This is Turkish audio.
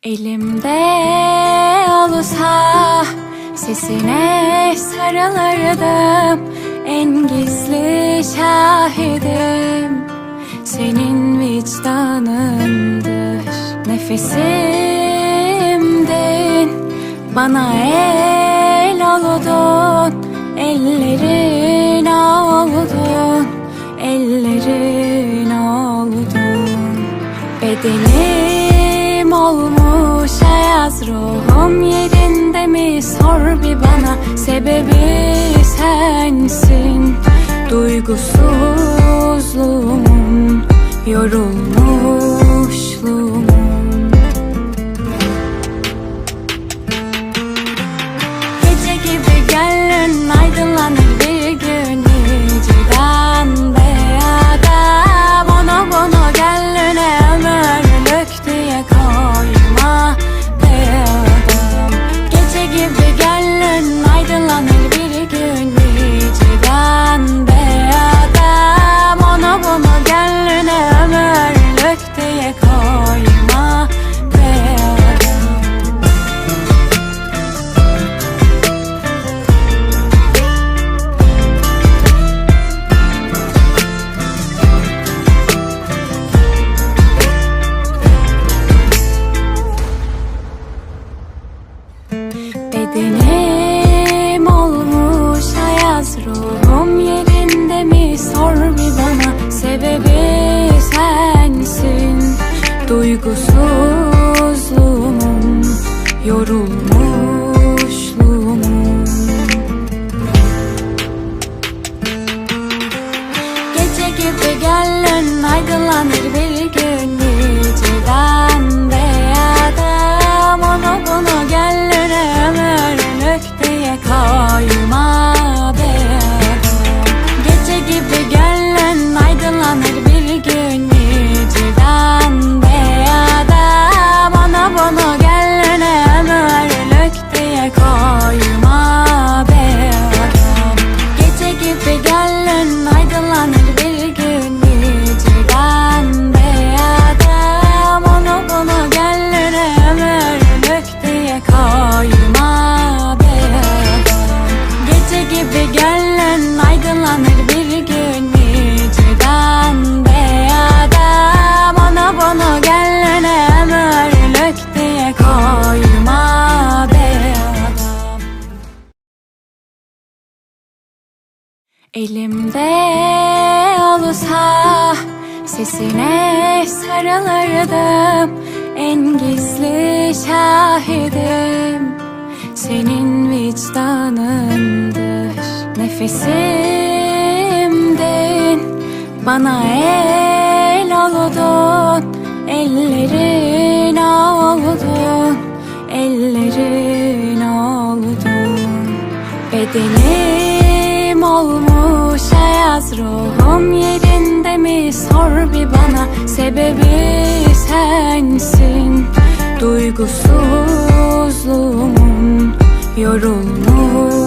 Elimde olsa sesine sarılırdım. En gizli şahidim senin vicdanındır. Nefesimdin, bana el oldun. Ellerin oldun, ellerin oldun. Bedenim olmuş ayaz, ruhum yerinde mi sor bir bana. Sebebi sensin, duygusuzluğumun, yorulmuşluğumun. Gece gibi gönlün aydınlanır bir gün, niciden be adam. Onu bunu gönlüne ömürlük diye koyma be adam. Gece gibi gönlün aydınlanır bir gün, niciden be adam. Onu bunu gönlüne ömürlük diye koyma be adam. Bedenim olmuş ayaz, ruhum yerinde mi sor bir bana. Sebebi sensin, duygusuzluğumun, yorulmuşluğumun. Gece gibi gönlün aydınlanır bir gün, niceden be adam. Onu bunu gönlüne ömürlük diye koyma be adam. Gece gibi gönlün aydınlanır bir gün, niceden be adam. Onu bunu gönlüne ömürlük diye koyma be adam. Gece gibi gönlün aydınlanır bir gün, niceden be adam. Onu bunu gönlüne ömürlük diye koyma be adam. Gece gibi gönlün aydınlanır bir gün, niceden be adam. Onu bunu gönlüne ömürlük diye koyma be adam. Elimde olsa sesine sarılırdım. En gizli şahidim senin vicdanındır. Nefesimdin, bana el oldun. Ellerin oldun, ellerin oldun. Bedenim olmuş ayaz, ruhum yerinde mi sor bir bana. Sebebi sensin, duygusuzluğumun, yorulmuş.